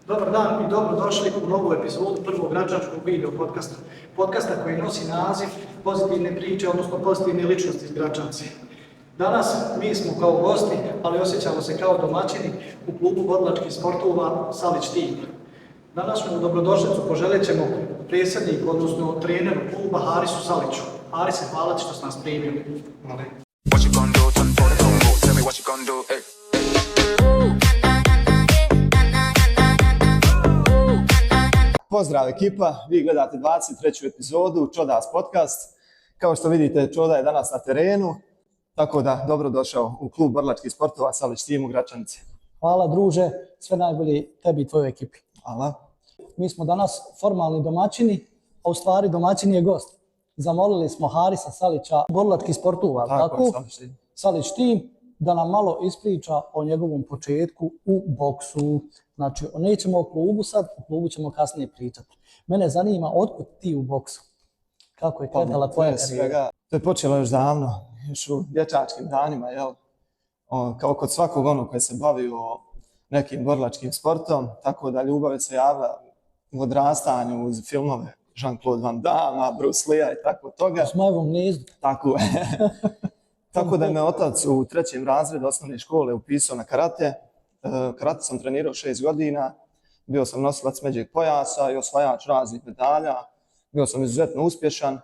Dobar dan i dobrodošli u novu epizodu prvog građanskog video podcasta. Podcasta koji nosi naziv Pozitivne priče, odnosno pozitivne ličnosti iz Gračanci. Danas mi smo kao gosti, ali osjećamo se kao domaćini u klubu borilačkih sportova Salić Team. Današnju dobrodošlicu poželjet ćemo predsjedniku, odnosno treneru kluba Harisu Saliću. Harise, hvala ti što si nas primio. What you gonna do, turn for the combo, tell me what you gonna do, hey. Pozdrav ekipa, vi gledate 23. epizodu Čodas podcast. Kao što vidite, Čoda je danas na terenu, tako da dobrodošao u klub borilačkih sportova Salić Team u Gračanici. Hvala druže, sve najbolje tebi i tvojoj ekipi. Hvala. Mi smo danas formalni domaćini, a u stvari domaćin je gost. Zamolili smo Harisa Salića, borilačkih sportova, tako? Salić Team, da nam malo ispriča o njegovom početku u boksu. Znači, nećemo o klubu sad, o klubu ćemo kasnije pričati. Mene zanima, otkud ti u boksu? Kako je kretala tvoja karijera? To je počelo još davno, još u dječačkim danima, jel? Kao kod svakog onog koji se bavio nekim borilačkim sportom, tako da ljubav se javila u odrastanju uz filmove Jean-Claude Van Damme, Bruce Lee i tako toga. U Zmajevom gnezdu. Tako je. Tako da je me otac u 3. razredu osnovne škole upisao na karate. Karate sam trenirao 6 godina, bio sam nosilac međeg pojasa i osvajač raznih medalja, bio sam izuzetno uspješan.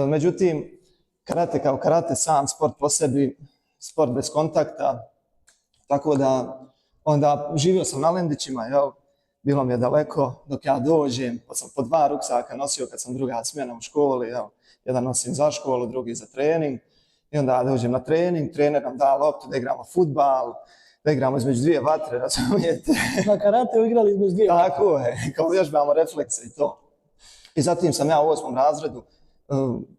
Međutim, karate kao karate, sam sport po sebi, sport bez kontakta, tako da onda živio sam na Lendićima, jel? Bilo mi je daleko dok ja dođem, pa sam po 2 ruksaka nosio kad sam druga smjena u školi, jel? Jedan nosim za školu, drugi za trening. I onda dođem na trening, trener nam da loptu da igramo fudbal, da igramo između 2 vatre, razumijete? Na karate igrali između 2 vatre. Tako je, kao vježbamo reflekse i to. I zatim sam ja u 8. razredu,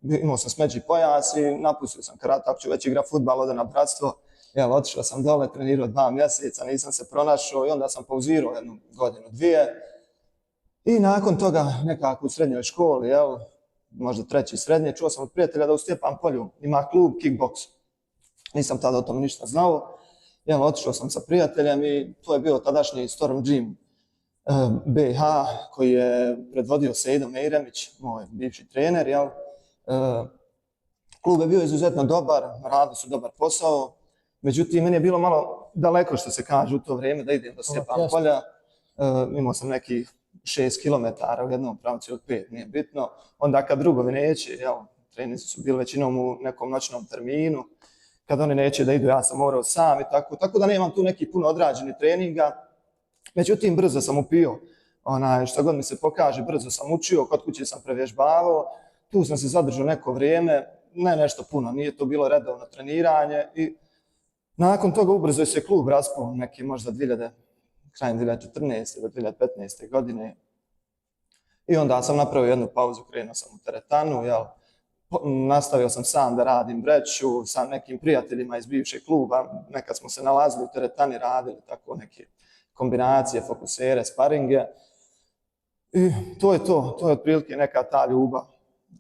imao sam smeđi pojas i napustio sam karate, ako ću već igrati fudbal, ode na bratstvo. Jel, otišao sam dole, trenirao 2 mjeseca, nisam se pronašao i onda sam pauzirao 1 godinu, 2. I nakon toga nekako u srednjoj školi, jel, možda 3. srednje, čuo sam od prijatelja da u Stjepan Polju ima klub kickboks. Nisam tada o tom ništa znao. Jel, otišao sam sa prijateljem i to je bio tadašnji Storm Gym BiH koji je predvodio Sejdo Mejremić, moj bivši trener. Jel. Klub je bio izuzetno dobar, radili su dobar posao. Međutim, meni je bilo malo daleko, što se kaže, u to vrijeme da idem do Stjepan Polja. Imao sam nekih 6 km u jednom pravcu od 5, nije bitno. Onda kad drugovi neće, jel, treninzi su bili većinom u nekom noćnom terminu, kad oni neće da idu, ja sam morao sam i tako da nemam tu neki puno odrađeni treninga. Međutim, brzo sam upio, što god mi se pokaže, brzo sam učio, kod kuće sam prevježbavao, tu sam se zadržao neko vrijeme, ne nešto puno, nije to bilo redovno treniranje i nakon toga ubrzo se klub raspao, neki možda krajem 2014. do 2015. godine. I onda sam napravio jednu pauzu, krenuo sam u teretanu, jel? Nastavio sam sam da radim breću sa nekim prijateljima iz bivšeg kluba, nekad smo se nalazili u teretani, radili tako neke kombinacije, fokusere, sparinge. I to je otprilike neka ta ljubav.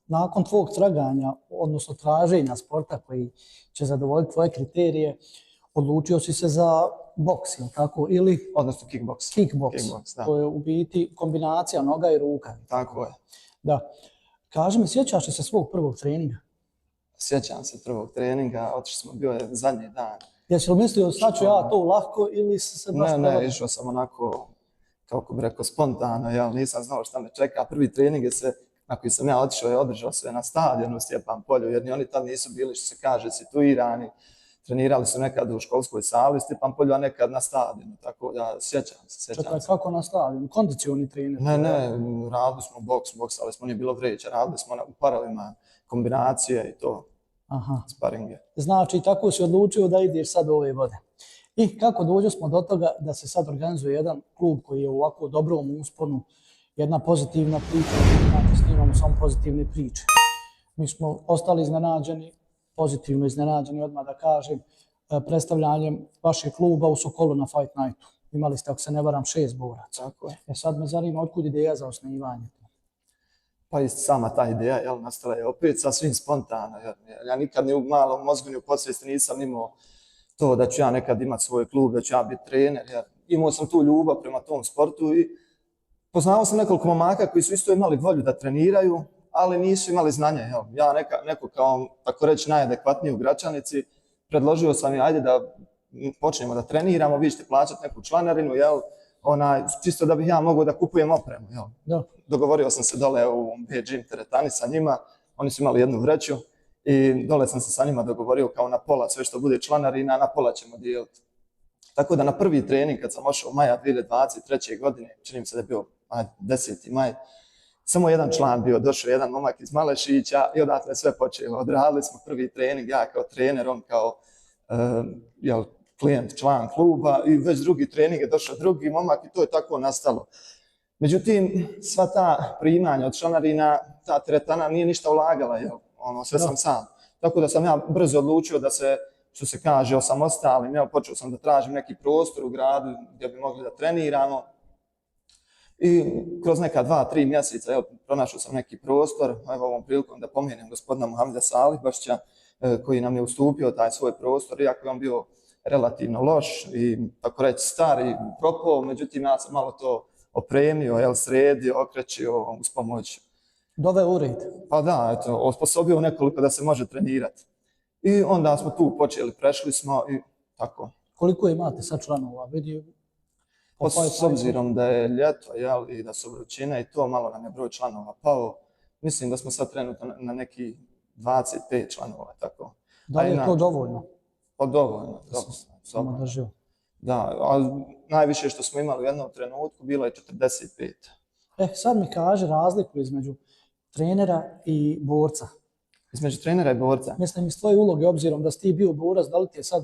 Nakon tvog traganja, odnosno traženja sporta koji će zadovoljiti tvoje kriterije, odlučio si se za boks, ili tako? Odnosno kickboks. Kickboks, da. To je u biti kombinacija noga i ruka. Tako je. Da. Kaži mi, sjećaš li se svog prvog treninga? Sjećam se prvog treninga, otišli smo, bio je zadnji dan. Jesi li mislio sad ću ja to lahko ili se baš... Ne, išao sam onako, kako bi rekao, spontano, jel, nisam znao šta me čeka. Prvi trening na koji sam ja otišao je održao se na stadionu u Stjepan Polju, jer ni oni tad nisu bili, što se kaže, situirani. Trenirali su nekad u školskoj sali u Stjepan Polju, a nekad na stadionu, tako da sjećam se. Čekaj, kako na stadionu? Kondicioni trener? Ne, radili smo boksali smo, nije bilo vreća, radili smo u parovima kombinacije i to, sparinge. Znači, tako si odlučio da ideš sad u ove vode. I kako dođo smo do toga da se sad organizuje jedan klub koji je u ovako dobrom usponu, jedna pozitivna priča, znači snimamo samo pozitivne priče. Mi smo ostali iznenađeni, pozitivno iznenađeni, odmah da kažem, predstavljanjem vašeg kluba u Sokolu na Fight Nightu. Imali ste, ako se ne varam, 6 boraca. Tako je. Sad me zanima otkud ideja za osnivanje. Pa i sama ta ideja nastala je opet sasvim spontano. Ja nikad ni u malom mozgu ni u podsvijesti nisam imao to da ću ja nekad imati svoj klub, da ću ja biti trener. imao sam tu ljubav prema tom sportu i poznao sam nekoliko momaka koji su isto imali volju da treniraju, ali nisu imali znanja. Evo, ja neko kao, tako reći, najadekvatniji u Gračanici, predložio sam i ajde da počnemo da treniramo, vi ćete plaćati neku članarinu, jel, čisto da bih ja mogao da kupujem opremu. Jel. Da. Dogovorio sam se dole u Beijing teretani sa njima, oni su imali jednu vreću i dole sam se sa njima dogovorio kao na pola, sve što bude članarina, na pola ćemo dijeliti. Tako da na prvi trening kad sam ošao maja 2023. godine, čini mi se da je bio 10. maj, samo jedan član bio, došao jedan momak iz Malešića i odatle sve počelo. Odradili smo prvi trening, ja kao trener, on kao klijent, član kluba i već drugi trening je došao drugi momak i to je tako nastalo. Međutim, sva ta primanja od članarina, ta teretana nije ništa ulagala, sve sam sam. Tako da sam ja brzo odlučio da se, što se kaže, osamostalim, počeo sam da tražim neki prostor u gradu gdje bi mogli da treniramo. I kroz neka 2-3 mjeseca pronašao sam neki prostor, evo ovom prilikom da pomenem gospodina Muhameda Salibašća koji nam je ustupio taj svoj prostor, iako je on bio relativno loš i tako reći star i propao, međutim ja sam malo to opremio, sredio, okrećio uz pomoć. Doveo u red. Pa da, osposobio nekoliko da se može trenirati. I onda smo tu počeli, prešli smo i tako. Koliko imate sad članova? S obzirom da je ljeto i da su vrućine i to, malo nam je broj članova pao. Mislim da smo sad trenutno na neki 25 članova. Tako. Da li je to dovoljno? Pa dovoljno. Samo da živo. Da, ali najviše što smo imali u jednom trenutku bilo je 45. Sad mi kaže razliku između trenera i borca. Između trenera i borca? Mislim, iz tvoje uloge, obzirom da si ti bio borac, da li ti je sad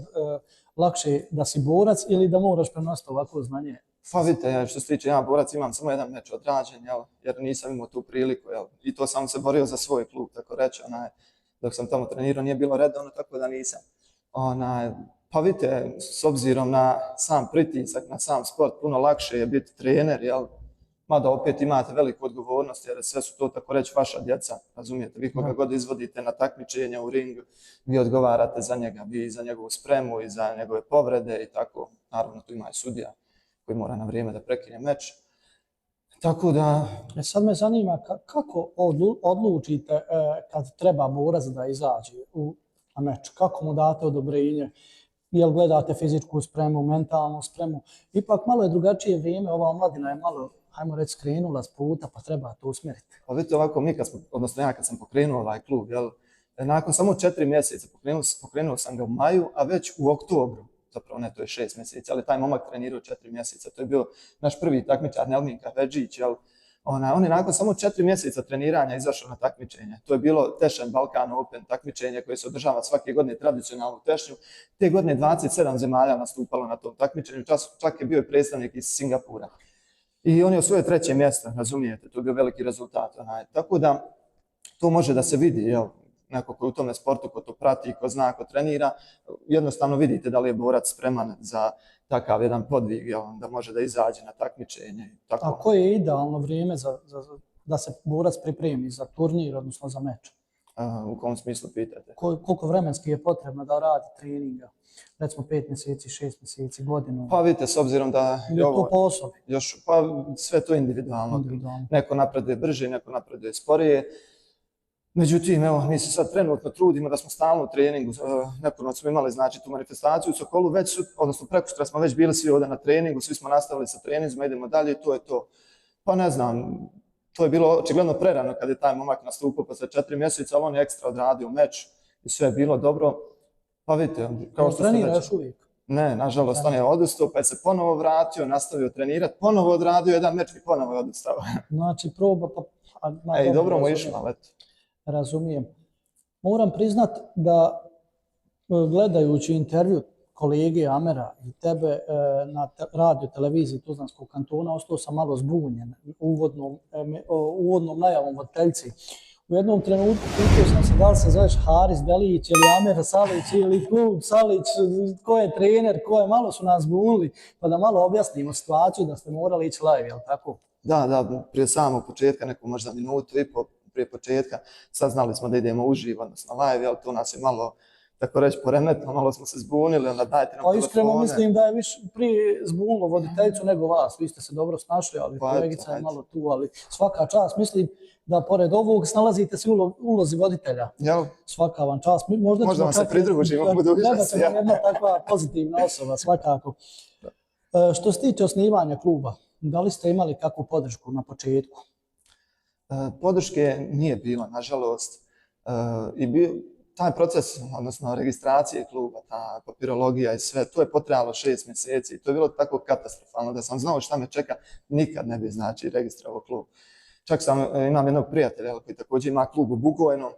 lakše da si borac ili da moraš prenositi ovako znanje? Pa vidite, što se tiče ja borac, imam samo jedan meč odrađen, jer nisam imao tu priliku. I to sam se borio za svoj klub, tako reći. Dok sam tamo trenirao nije bilo redovno, tako da nisam. Pa vidite, s obzirom na sam pritisak, na sam sport, puno lakše je biti trener, mada opet imate veliku odgovornost, jer sve su to, tako reći, vaša djeca, razumijete, vi koga god izvodite na takmičenja u ringu, vi odgovarate za njega, vi za njegovu spremu i za njegove povrede i tako, naravno tu ima i sudija koji mora na vrijeme da prekine meč. Tako da... Sad me zanima kako odlučite kad treba borac da izađe na meč, kako mu date odobrenje, jel gledate fizičku spremu, mentalnu spremu, ipak malo je drugačije vrijeme, ova omladina je malo, hajmo reći, skrenula s puta, pa treba to usmjeriti. Pa vidite ovako, ja kad sam pokrenuo ovaj klub, nakon samo 4 mjeseca, pokrenuo sam ga u maju, a već u oktobru, zapravo ne, to je 6 mjeseci, ali taj momak trenirao 4 mjeseca, to je bio naš prvi takmičar, Nelmin Kahvedžić, on je nakon samo 4 mjeseca treniranja izašao na takmičenje. To je bilo Tešen Balkan Open takmičenje koje se održava svake godine tradicionalnu tešnju. Te godine 27 zemalja nastupalo na tom takmičenju, čak je bio i predstavnik iz Singapura. I on je osvojio 3. mjesto, razumijete, to je bio veliki rezultat. Tako da to može da se vidi, neko ko je u tome sportu, ko to prati, ko zna, ko trenira, jednostavno vidite da li je borac spreman za takav jedan podvig, da može da izađe na takmičenje. Tako. A koje je idealno vrijeme da se borac pripremi za turnir, odnosno za meč? U kom smislu pitate? Koliko vremenski je potrebno da radi treninga? Recimo 5 mjeseci, 6 mjeseci, godinu? Pa vidite, s obzirom da je to po osobi? Pa sve to individualno. Neko napreduje brže, neko napreduje sporije. Međutim, mi se sad trenutno trudimo da smo stalno u treningu. Nepuno smo imali tu manifestaciju u Sokolu, odnosno prekosutra smo već bili svi ovdje na treningu, svi smo nastavili sa treninzima, idemo dalje i to je to. Pa ne znam, to je bilo očigledno prerano kad je taj momak nastupio posle 4 mjeseca, ali on je ekstra odradio meč i sve je bilo dobro. Pa vidite, kao što trenira još uvijek? Ne, nažalost, on je odustao, pa je se ponovo vratio, nastavio trenirati, ponovo odradio jedan meč i ponovo je odustao. Znači, proba pa... I dobro mu je išlo, ali eto. Razumijem. Moram priznat da gledajući intervju kolege Amera i tebe na radio televiziji Tuzlanskog kantona, ostao sam malo zbunjen uvodnom najavom voditeljci. U jednom trenutku pitao sam se da li se zoveš Haris Delić ili Amer Salić ili klub Salić, ko je trener, malo su nas zbunili, pa da malo objasnimo situaciju da ste morali ići live, jel tako? Da, prije samog početka, neko možda minutu i po prije početka, saznali smo da idemo uživo, odnosno live, ali to nas je malo tako reći, poremetilo, malo smo se zbunili, onda dajte nam Pa telefone. iskreno mislim da je više prije zbunilo voditeljicu nego vas. Vi ste se dobro snašli, ali Pa kolegica je eto. malo tu, ali svaka čast. Mislim da pored ovog snalazite se u ulozi voditelja. Jel? Svaka vam čast. Možda ćemo vam se čak- pridružimo u budućnosti, Trebate nam ja. jedna takva pozitivna osoba, svakako. Što se tiče osnivanja kluba, da li ste imali kakvu podršku na početku? Podrške nije bilo, nažalost. Taj proces, odnosno registracije kluba, ta papirologija i sve, to je potrajalo 6 mjeseci. To je bilo tako katastrofalno da sam znao šta me čeka, nikad ne bi registrovao klub. Čak imam jednog prijatelja koji također ima klub u Bugojnu.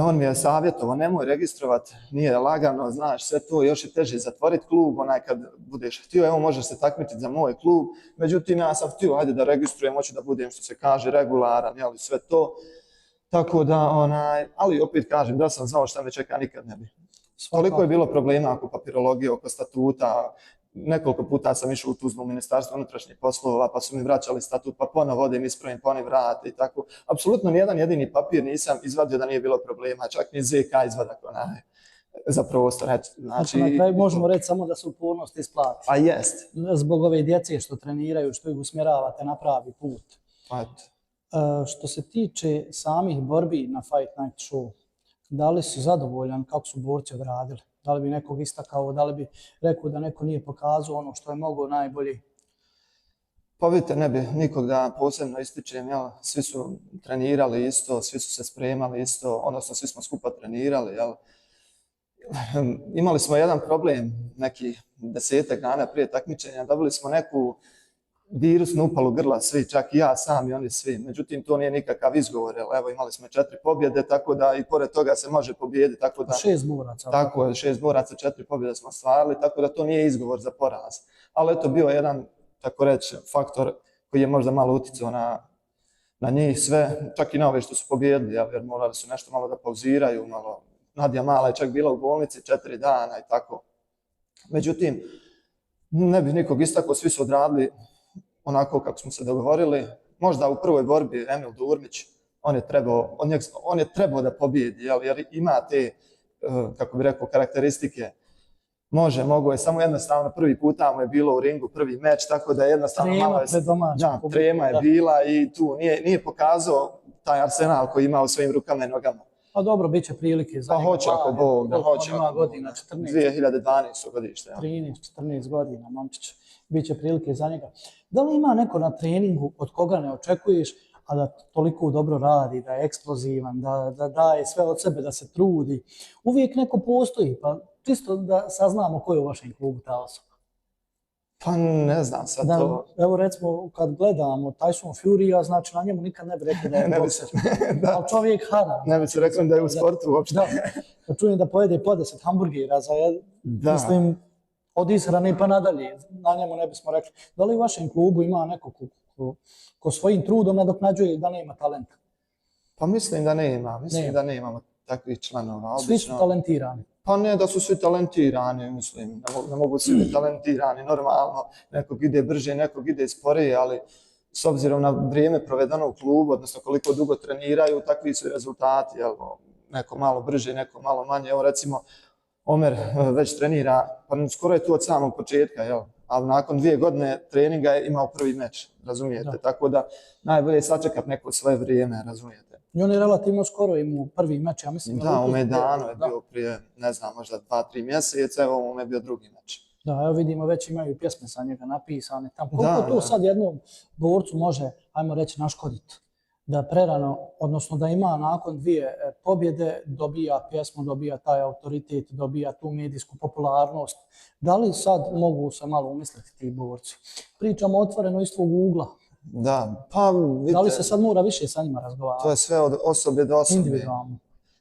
On mi je savjetovao, nemoj registrovati, nije lagano, znaš, sve to, još je teže zatvoriti klub, onaj kad budeš htio, evo možeš se takmičiti za moj klub, međutim ja sam htio, ajde da registrujem, hoću da budem, što se kaže, regularan, jel, sve to, tako da, ali opet kažem, da sam znao šta me čeka, nikad ne bi. Toliko je bilo problema oko papirologije, oko statuta, nekoliko puta sam išao u Tuzlu u Ministarstvo unutrašnjih poslova, pa su mi vraćali statut, pa ponovo odem ispravim, pa oni vrate i tako. Apsolutno nijedan jedini papir nisam izvadio da nije bilo problema, čak ni ZK izvadak za prostor. Znači, na kraju možemo reći samo da se upornost isplati. A jest. Zbog ove djece što treniraju, što ih usmjeravate na pravi put. Što se tiče samih borbi na Fight Night Show, da li si zadovoljan kako su borci odradili? Da li bi nekog istakao, da li bi rekao da neko nije pokazao ono što je mogao najbolje? Pa vidite, ne bi nikog da posebno ističem, jel? Svi su trenirali isto, svi su se spremali isto, odnosno svi smo skupa trenirali, jel? Imali smo jedan problem, neki 10 dana prije takmičenja, dobili smo neku virusnu upalu grla, svi, čak i ja sam i oni svi. Međutim, to nije nikakav izgovor, evo imali smo 4 pobjede, tako da i pored toga se može pobijediti. 6 boraca. Tako je, 6 boraca, 4 pobjede smo ostvarili, tako da to nije izgovor za poraz. Ali eto, bio jedan, tako reći, faktor koji je možda malo uticao na njih sve, čak i na ove što su pobijedili, jer morali su nešto malo da pauziraju, malo. Nadja Mala je čak bila u bolnici 4 dana i tako. Međutim, ne bih nikog istakao, svi su odradili onako kako smo se dogovorili. Možda u prvoj borbi Emil Durmić, on je trebao da pobijedi, jer ima te, kako bi rekao, karakteristike. Mogo je, samo jednostavno prvi puta mu je bilo u ringu prvi meč, tako da jednostavno malo je... Trema je bila i tu nije pokazao taj arsenal koji ima u svojim rukama i nogama. Pa dobro, bit će prilike za njega. Pa hoće ako Bog, da hoće. Ima godina, 2012. godište. 13-14 godina, momčić. Biće prilike za njega. Da li ima neko na treningu od koga ne očekuješ, a da toliko dobro radi, da je eksplozivan, da daje sve od sebe, da se trudi? Uvijek neko postoji, pa čisto da saznamo ko je u vašem klubu ta osoba. Pa ne znam sad to. Evo recimo, kad gledamo Tyson Fury, znači na njemu nikad ne bi rekli da je bokser. Ali čovjek hara. Ne bi se rekli da je u sportu uopšte. Da, kad čujem da pojede po 10 hamburgera za mislim, od ishrane pa nadalje, na njemu ne bismo rekli. Da li u vašem klubu ima neko ko svojim trudom nadoknađuje da nema talenta? Pa mislim da nema, da nemamo takvih članova. Svi su talentirani. Pa ne da su svi talentirani, mislim, ne mogu svi biti talentirani, normalno, nekog ide brže, nekog ide sporije, ali s obzirom na vrijeme provedeno u klubu, odnosno koliko dugo treniraju, takvi su rezultati, neko malo brže, neko malo manje. Evo recimo, Omer već trenira, pa skoro je tu od samog početka, ali nakon 2 godine treninga je imao prvi meč, razumijete, tako da najbolje je sačekati neko svoje vrijeme, razumijete. I on je relativno skoro imao prvi meč, ja mislim. Da, u Medanu je bio prije, ne znam, možda 2-3 mjeseca, evo mu je bio drugi meč. Da, evo vidimo, već imaju pjesme sa njega napisane tamo. Koliko to sad jednom borcu može, ajmo reći, naškoditi? Da prerano, odnosno da ima nakon 2 pobjede, dobija pjesmu, dobija taj autoritet, dobija tu medijsku popularnost. Da li sad mogu se malo umisliti ti borci? Pričamo otvoreno iz tvog ugla. Da, pa vidite... Da li se sad mora više sa njima razgovarati? To je sve od osobe do osobe. Individualno.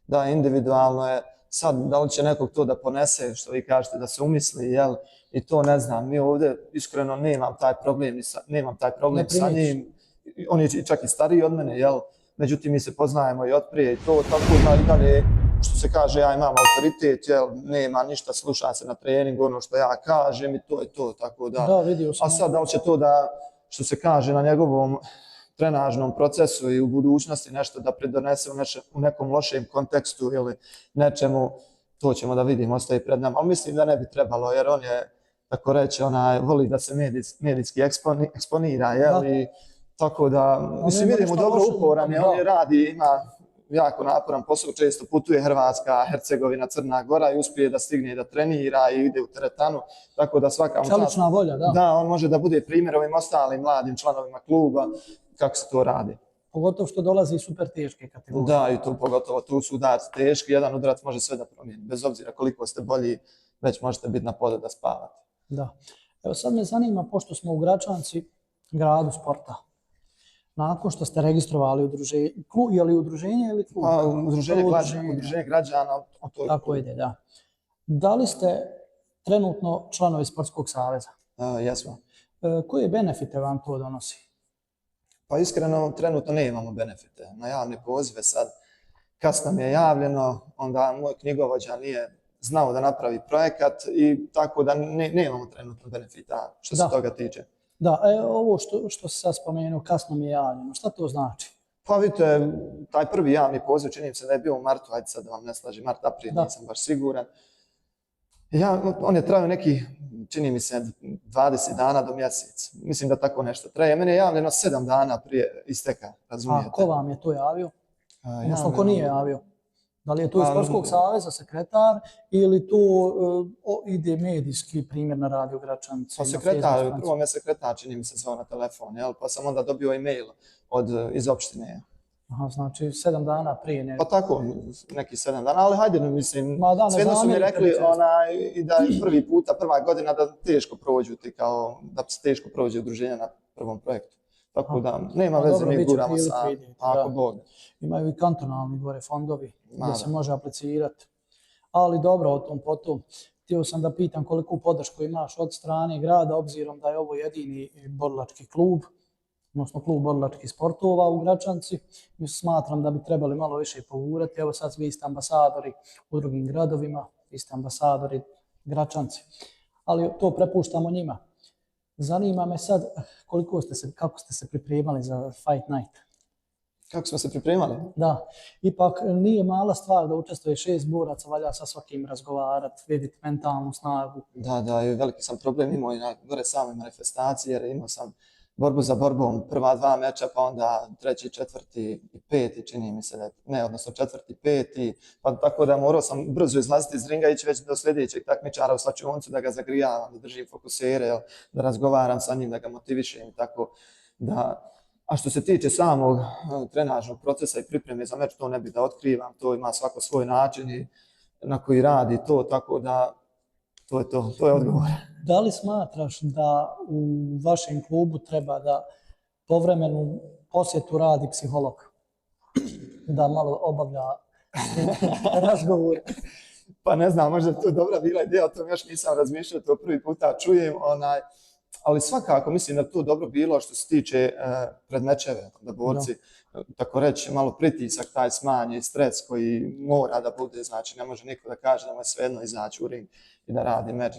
Da, individualno je. Sad, da li će nekog to da ponese, što vi kažete, da se umisli, jel? I to ne znam. Mi ovdje, iskreno, nemam taj problem sa njim. On je čak i stariji od mene, jel? Međutim, mi se poznajemo i otprije i to, tako da i dalje, što se kaže, ja imam autoritet, jel? Nema ništa, sluša se na treningu, ono što ja kažem i to je to, tako da... Da, vidio sam. A sad, da li će to da, što se kaže, na njegovom trenažnom procesu i u budućnosti nešto da pridonese u nekom lošem kontekstu ili nečemu to ćemo da vidimo, ostaje pred nama, ali mislim da ne bi trebalo, jer on je, tako reći, voli da se medijski eksponira, jel? I tako da, mislim, vidimo dobro uporan je, on je radi, ima jako naporan posao, često putuje Hrvatska, Hercegovina, Crna Gora i uspije da stigne da trenira i ide u teretanu, tako da svaka mu Čelična volja, da. Da, on može da bude primjer ovim ostalim mladim članovima kluba kako se to radi. Pogotovo što dolazi iz super teške kategorije. Da, i tu pogotovo, tu su udarci teški, jedan udarac može sve da promijeni, bez obzira koliko ste bolji, već možete biti na podu da spavate. Da. Evo sad me zanima, pošto smo u Gračanci, gradu sporta, nakon što ste registrovali udruženje, je li udruženje ili klub? Pa, udruženje građana. Tako ide, da. Da li ste trenutno članovi Sportskog saveza? Jesmo. Koje benefite vam to donosi? Pa iskreno, trenutno ne imamo benefite. Na javne pozive sad, kad nam je javljeno, onda moj knjigovođa nije znao da napravi projekat i tako da nemamo trenutno benefita što se toga tiče. Da, ovo što se sad spomenuo, kasno mi je javljeno, šta to znači? Pa vidite, taj prvi javni poziv, čini mi se da je bio u martu, ajde sad da vam ne slažem, mart, april, nisam baš siguran. On je trajao neki, čini mi se, 20 dana do mjesec. Mislim da tako nešto traje. Mene je javljeno 7 dana prije isteka, razumijete? A ko vam je to javio? Odnosno, ko nije javio? Da li je to iz Sportskog saveza sekretar ili tu ide medijski primjer na Radio Gračanci? Pa sekretar, prvo me sekretar, čini mi se, zvao na telefon, pa sam onda dobio e-mail iz opštine. Aha, znači 7 dana prije. Pa tako, neki 7 dana, ali hajde, mislim, svejedno su mi rekli i da je prvi puta, prva godina da teško prođu kao, da se teško prođe udruženje na prvom projektu. Tako da, nema veze, mi guramo sami, ako Bog. Imaju i kantonalni gore fondovi gdje se može aplicirati. Ali dobro, o tom potom. Htio sam da pitam koliku podršku imaš od strane grada, obzirom da je ovo jedini borilački klub, odnosno klub borilačkih sportova u Gračanci. Smatram da bi trebali malo više pogurati. Evo sad vi ste ambasadori u drugim gradovima, vi ste ambasadori Gračanci. Ali to prepuštamo njima. Zanima me sad kako ste se pripremali za Fight Night. Kako smo se pripremali? Da, ipak nije mala stvar da učestvuje 6 boraca, valja sa svakim razgovarati, vidjeti mentalnu snagu. Da, i veliki sam problem imao i na gore samoj manifestaciji, jer imao sam borbu za borbom, prva 2 meča, pa onda 3., 4. i 5. čini mi se, odnosno 4., 5. pa tako da morao sam brzo izlaziti iz ringa i ići već do sljedećeg takmičara u slačionicu da ga zagrijavam, da držim fokusere, da razgovaram sa njim, da ga motivišem, tako da. A što se tiče samog trenažnog procesa i pripreme za meč, to ne bih da otkrivam, to ima svako svoj način i na koji radi to, tako da to je odgovor. Da li smatraš da u vašem klubu treba da povremenu posjetu radi psiholog? Da malo obavlja razgovor? Pa ne znam, možda to je dobra bila ideja, o tom još nisam razmišljao, to prvi puta čujem, ali svakako mislim da je to dobro bilo što se tiče pred mečeve, da borci, tako reći, malo pritisak taj smanji, stres koji mora da bude, znači ne može niko da kaže da mu je svejedno izaći u ring i da radi meč.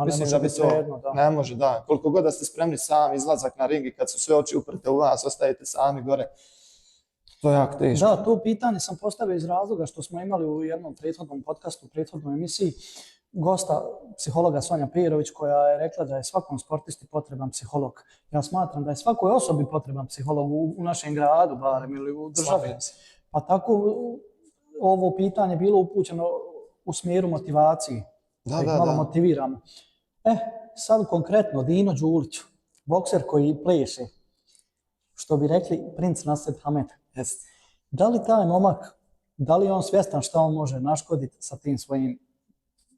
Mislim da bi to, ne može, da. Koliko god da ste spremni sami izlazak na ring i kad su sve oči uprte u vas, ostajete sami gore, to je jako teško. Da, to pitanje sam postavio iz razloga što smo imali u jednom prethodnom podcastu, prethodnoj emisiji, gosta, psihologa Sonja Perović, koja je rekla da je svakom sportisti potreban psiholog. Ja smatram da je svakoj osobi potreban psiholog u našem gradu, barem, ili u državi. Pa tako ovo pitanje bilo upućeno u smjeru motivacije. Da ih malo motiviramo. Sad konkretno, Dino Đulić, bokser koji pleše, što bi rekli princ Nasred Hamed. Da li taj momak, da li je on svjestan šta on može naškoditi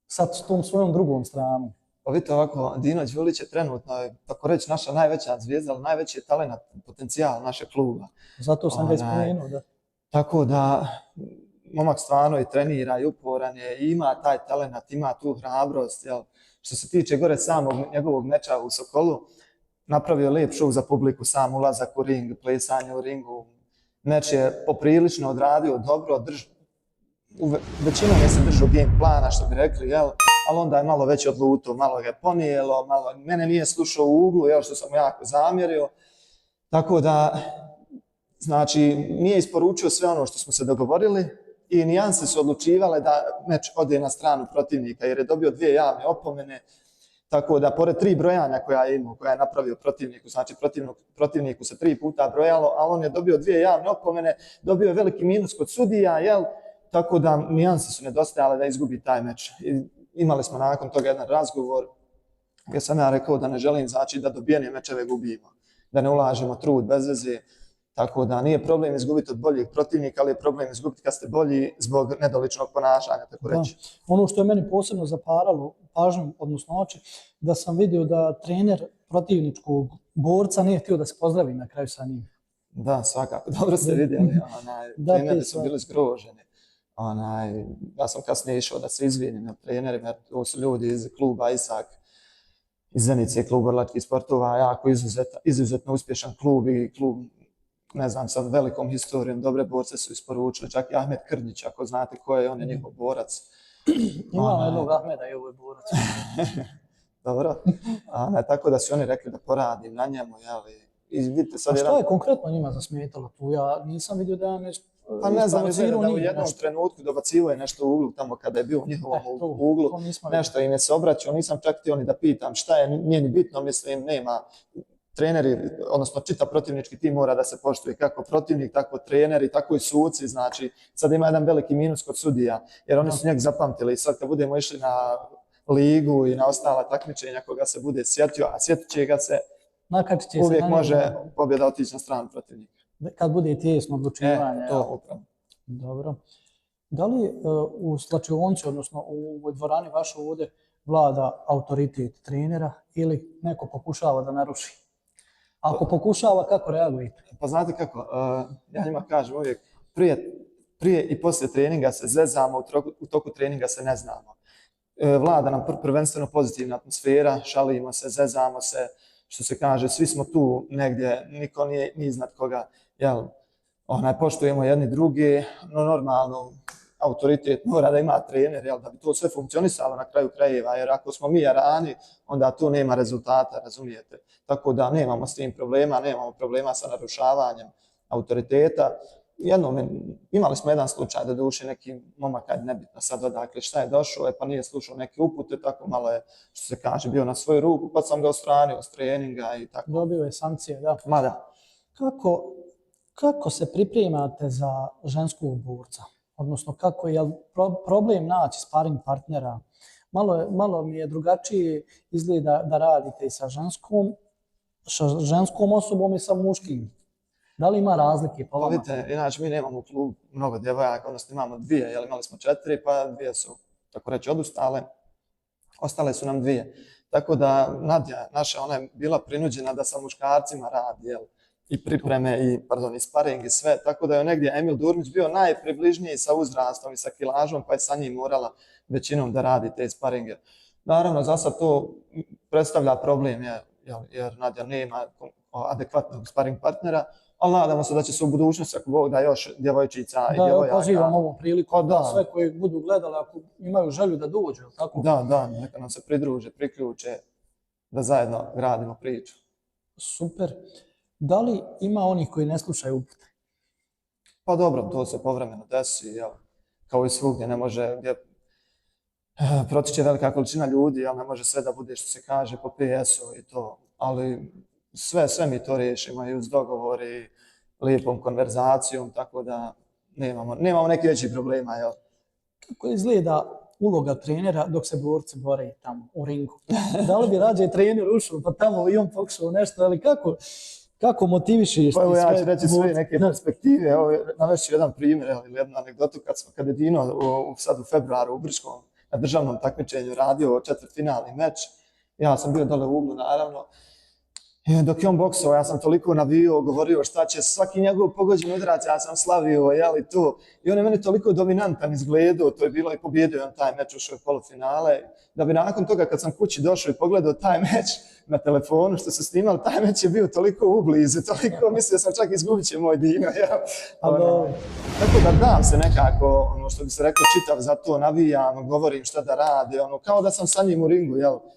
sa tom svojom drugom stranom? Pa vidite ovako, Dino Đulić je trenutno, tako reći, naša najveća zvijezda, ali najveći je talent, potencijal našeg kluba. Zato sam ga ispomenuo, da. Tako da, momak stvarno i trenira i uporan je, i ima taj talent, ima tu hrabrost. Što se tiče gore samog njegovog meča u Sokolu, napravio lijep show za publiku, sam ulazak u ring, plesanje u ringu. Meč je poprilično odradio dobro, većinom je se držao game plana, što bi rekli, ali onda je malo već odlutao, malo ga je ponijelo, mene nije slušao u uglu, što sam jako zamjerio. Tako da, znači, nije isporučio sve ono što smo se dogovorili i nijanse su odlučivale da meč ode na stranu protivnika jer je dobio 2 javne opomene. Tako da, pored 3 brojanja koja je imao, koja je napravio protivniku, znači protivniku se 3 puta brojalo, ali on je dobio 2 javne opomene, dobio je veliki minus kod sudija, jel? Tako da nijanse su nedostajale da izgubi taj meč. I imali smo nakon toga jedan razgovor gdje sam ja rekao da ne želim, znači, da dobijene mečeve gubimo, da ne ulažemo trud bez veze. Tako da nije problem izgubiti od boljih protivnika, ali je problem izgubiti kad ste bolji zbog nedoličnog ponašanja, tako reći. Ono što je meni posebno zaparalo pažnju, odnosno oči, da sam vidio da trener protivničkog borca nije htio da se pozdravi na kraju sa njim. Da, svakako, dobro ste vidjeli, treneri su bili zgroženi. Ja sam kasnije išao da se izvinim na trenerima, jer to su ljudi iz kluba Isak, iz Zenice, klub borilačkih sportova, jako izuzetno uspješan klub i klub, ne znam, sa velikom historijom, dobre borce su isporučili, čak i Ahmed Krnjić, ako znate ko je, on je njihov borac. Imamo jednog Ahmeda i ovo je borac. Dobro, tako da su oni rekli da poradim na njemu, jeli. A što je konkretno njima zasmetalo tu? Ja nisam vidio da je nešto... Pa ne znam, da u jednom trenutku dobacivo je nešto u uglu tamo kada je bio u njihovom uglu, nešto im je se obraćao, nisam čak htio ni da pitam šta je, nije ni bitno, mislim, nema. Treneri, odnosno čitav protivnički tim mora da se poštuje kako protivnik, tako treneri, tako i suci, znači sad ima jedan veliki minus kod sudija, jer oni su njeg zapamtili i sad kad budemo išli na ligu i na ostala takmičenja koga se bude sjetio, a sjetit će ga se, uvijek može pobjeda otići na stranu protivnika. Kad bude tijesno odlučivanje. To upravo. Dobro. Da li u slačionici, odnosno u dvorani vaše ovdje vlada autoritet trenera ili neko pokušava da naruši? Ako pokušava, kako reagujete? Pa znate kako, ja njima kažem uvijek, prije i poslije treninga se zezamo, u toku treninga se ne znamo. Vlada nam prvenstveno pozitivna atmosfera, šalimo se, zezamo se, što se kaže, svi smo tu negdje, niko nije ni iznad koga, jel, poštujemo jedni drugi, no normalno, autoritet mora da ima trener, jel, da bi to sve funkcionisalo na kraju krajeva, jer ako smo mi jarani, onda tu nema rezultata, razumijete. Tako da nemamo s tim problema, nemamo problema sa narušavanjem autoriteta. Imali smo jedan slučaj da duše neki momak, nebitno sad odakle šta je došao, pa nije slušao neke upute, tako malo je, što se kaže, bio na svoju ruku, pa sam ga ostranio s treninga i tako. Dobio je sankcije, da. Ma da. Kako se pripremate za ženskog borca? Odnosno, kako je problem naći sparing partnera? Malo mi je drugačije izgleda da radite i sa ženskom osobom i sa muškim. Da li ima razlike po vama? Vidite, inače mi nemamo u klubu mnogo djevojaka, odnosno imamo 2, jer imali smo 4, pa 2 su, tako reći, odustale. Ostale su nam 2. Tako da Nadja, naša, ona je bila prinuđena da sa muškarcima radi, jel? I pripreme, i sparing i sve, tako da je negdje Emil Durmić bio najpribližniji sa uzrastom i sa kilažom, pa je sa njim morala većinom da radi te sparinge. Naravno, za sad to predstavlja problem, jer Nadja nema adekvatnog sparing partnera, ali nadamo se da će se u budućnosti, ako Bog da, još djevojčica i djevojaka. Da, pozivam ovom priliku da sve koji budu gledali, ako imaju želju da dođu, tako? Da, neka nam se pridruže, priključe, da zajedno gradimo priču. Super. Da li ima onih koji ne slušaju upute? Pa dobro, to se povremeno desi, jel? Kao i svugdje, ne može, gdje protiče velika količina ljudi, ali ne može sve da bude, što se kaže, po PS-u i to, ali sve mi to riješimo i uz dogovor i lijepom konverzacijom, tako da nemamo neki veći problema, jel? Kako izgleda uloga trenera dok se borci bore tamo u ringu? Da li bi rađe trener ušao pa tamo i on pokušao nešto, ali kako motivišeš? Pa evo ja ću reći svoje neke perspektive, evo navešću jedan primjer ili jednu anegdotu kad je Dino sad u februaru u Brčkom na državnom takmičenju radio četvrtfinalni meč. Ja sam bio dole u uglu, naravno. Dok je on boksao, ja sam toliko navio, govorio šta će, svaki njegov pogođen udarac, ja sam slavio, jeli to. I on je meni toliko dominantan izgledao, to je bilo i pobjedio on taj meč, ušao u polufinale. Da bi nakon toga kad sam kući došao i pogledao taj meč na telefonu što su snimali, taj meč je bio toliko ublizu, toliko mislio sam čak izgubit će moj Dino. Tako da dam se nekako, ono što bi se rekao, čitav za to, navijam, govorim šta da radi, kao da sam sa njim u ringu,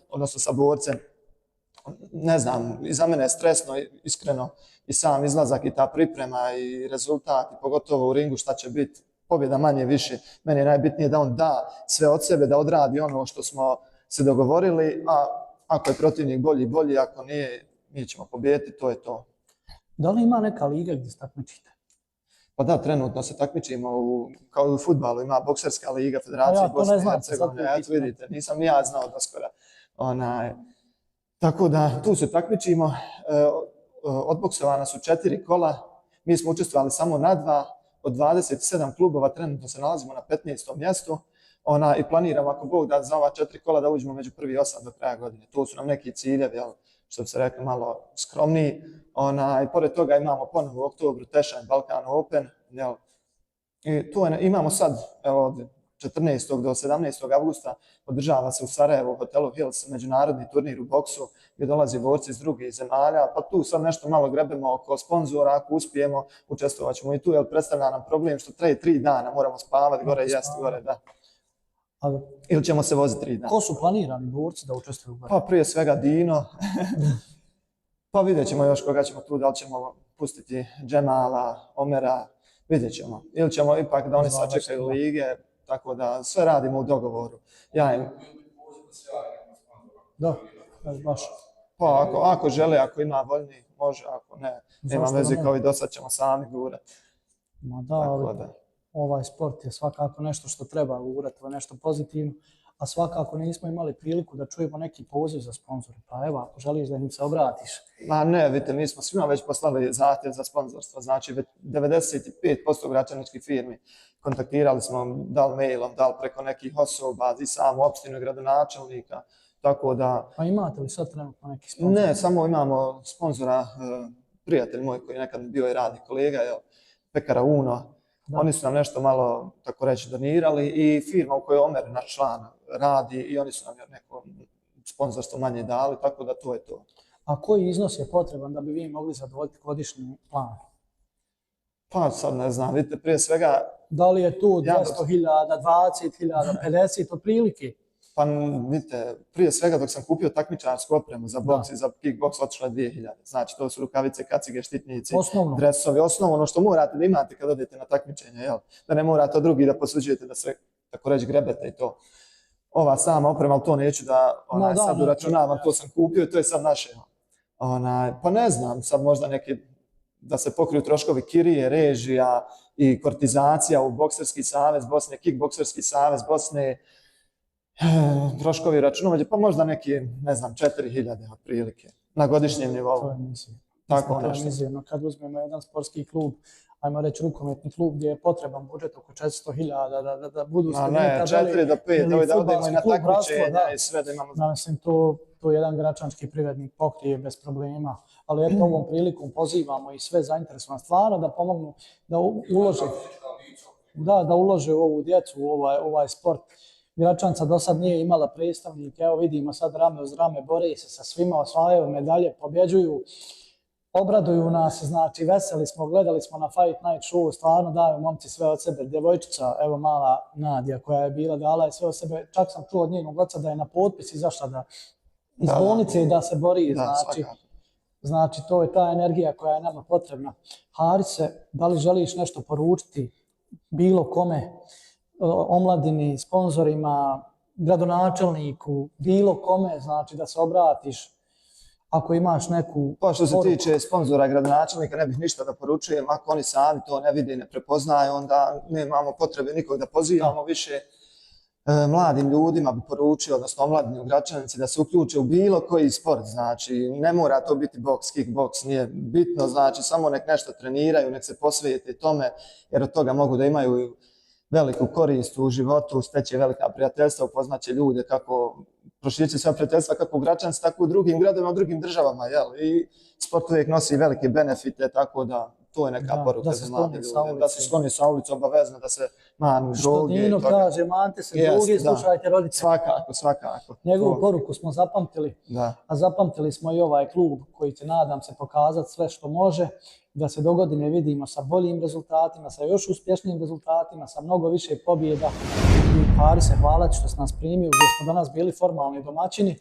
odnosno sa borcem. Ne znam, i za mene je stresno, iskreno, i sam izlazak i ta priprema i rezultat, i pogotovo u ringu šta će biti, pobjeda manje više. Meni je najbitnije da on da sve od sebe, da odradi ono što smo se dogovorili, a ako je protivnik bolji, ako nije, mi ćemo pobijediti, to je to. Da li ima neka liga gdje se takmičite? Pa da, trenutno se takmičimo, kao i u fudbalu, ima bokserska liga, Federacija A ja to ne Bosne i znam, Hercegovine, sad eto vidite, nisam ni ja znao doskora. Tako da tu se takmičimo, odboksovana su 4 kola, mi smo učestvovali samo na 2, od 27 klubova trenutno se nalazimo na 15. mjestu i planiramo, ako Bog da, za ova 4 kola da uđemo među prvi 8 do kraja godine. To su nam neki ciljevi, što bi se rekli, malo skromniji. I pored toga imamo ponovo u oktobru Tešan Balkan Open. I tu imamo sad, evo, od 14. do 17. avgusta održava se u Sarajevu u hotelu Hills međunarodni turnir u boksu gdje dolazi borci iz drugih zemalja, pa tu sad nešto malo grebemo oko sponzora, ako uspijemo učestvovat ćemo i tu, jer predstavlja nam problem što traje 3 dana, moramo spavati gore i jesti gore, da. Ili ćemo se voziti 3 dana. Ko su planirani borci da učestvuju? Pa prije svega Dino, pa vidjet ćemo još koga ćemo tu, da li ćemo pustiti Džemala, Omera, vidjet ćemo. Ili ćemo ipak da oni sačekaju lige, tako da sve radimo u dogovoru. Da, baš. Pa ako žele, ako ima voljni, može, ako ne, nema veze, kao i do sad ćemo sami gurati. Ma da, ali ovaj sport je svakako nešto što treba gurati, nešto pozitivno, a svakako nismo imali priliku da čujemo neki poziv za sponzore. Pa evo, ako želiš da im se obratiš. Ma ne, vidite, mi smo svima već poslali zahtjev za sponzorstvo, znači već 95% građaničkih firmi kontaktirali smo, da li mailom, da li preko nekih osoba, i samu opštinu gradonačelnika, tako da... Pa imate li sad trenutno neki sponzor? Ne, samo imamo sponzora, prijatelj moj koji je nekad bio i radni kolega, Pekara Uno. Oni su nam nešto malo, tako reći, donirali i firma u kojoj Omer, naš član, radi i oni su nam neko sponzorstvo manje dali, tako da to je to. A koji iznos je potreban da bi vi mogli zadovoljiti godišnji plan? Pa sad ne znam, vidite, prije svega... Da li je tu 200.000, 20.000, 50 otprilike? Pa vidite, prije svega dok sam kupio takmičarsku opremu za boks i za kickboks otišlo je 2.000. Znači to su rukavice, kacige, štitnici, dresovi, osnovno ono što morate da imate kad odete na takmičenje, jel? Da ne morate od drugih da posuđujete, da se, tako reći, grebete i to. Ova sama oprema, ali to neću da sad uračunavam, to sam kupio i to je sad naše. Pa ne znam, sad možda neki, da se pokriju troškovi kirije, režija i kortizacija u Bokserski savez Bosne, Kickbokserski savez Bosne, troškovi računovođe, pa možda neki, ne znam, 4.000 otprilike na godišnjem nivou. To je misija. Tako nešto. Kad uzmemo jedan sportski klub, ajmo reći rukometni klub gdje je potreban budžet oko 400.000 da budu sredine tabeli. 4 do 5, da odemo i na takmičenja i sve da imamo... Da, mislim, to jedan gračanski privrednik pokrije bez problema, ali eto ovom prilikom pozivamo i sve zainteresovane stvarno da pomognu, da ulože u ovu djecu, u ovaj sport. Gračanca do sad nije imala predstavnike, evo vidimo sad rame uz rame, bore se sa svima, osvajaju medalje, pobjeđuju, obraduju nas, znači veseli smo, gledali smo na Fight Night show, stvarno daju momci sve od sebe, djevojčica, evo mala Nadija koja je bila, dala je sve od sebe, čak sam čuo od njenog oca da je na potpis izašla iz bolnice i da se bori, znači to je ta energija koja je nama potrebna. Harise, da li želiš nešto poručiti bilo kome, omladini, sponzorima, gradonačelniku, bilo kome, znači da se obratiš ako imaš neku... Pa što se tiče sponzora i gradonačelnika, ne bih ništa da poručujem. Ako oni sami to ne vide i ne prepoznaju, onda nemamo potrebe nikog da pozivamo više. Mladim ljudima bi poručio, odnosno omladini u Gračanici, da se uključe u bilo koji sport. Znači, ne mora to biti boks, kickboks, nije bitno. Znači, samo nek nešto treniraju, nek se posvijete tome, jer od toga mogu da imaju veliku korist u životu, steće velika prijateljstva, upoznaće ljude kako proširit sva prijateljstva kako u Gračanici, tako u drugim gradovima, u drugim državama. I sport uvijek nosi velike benefite, tako da to je neka poruka za mlade ljude. Da se skloni sa ulicu obavezno, da se manu droge. Što Dino kaže, mante se droge, slušajte roditelje. Svakako. Njegovu poruku smo zapamtili, a zapamtili smo i ovaj klub koji će, nadam se, pokazati sve što može, da se dogodine vidimo sa boljim rezultatima, sa još uspješnijim rezultatima, sa mnogo više pobjeda. I Harise, hvala ti što si nas primio, gdje smo danas bili formalni domaćini.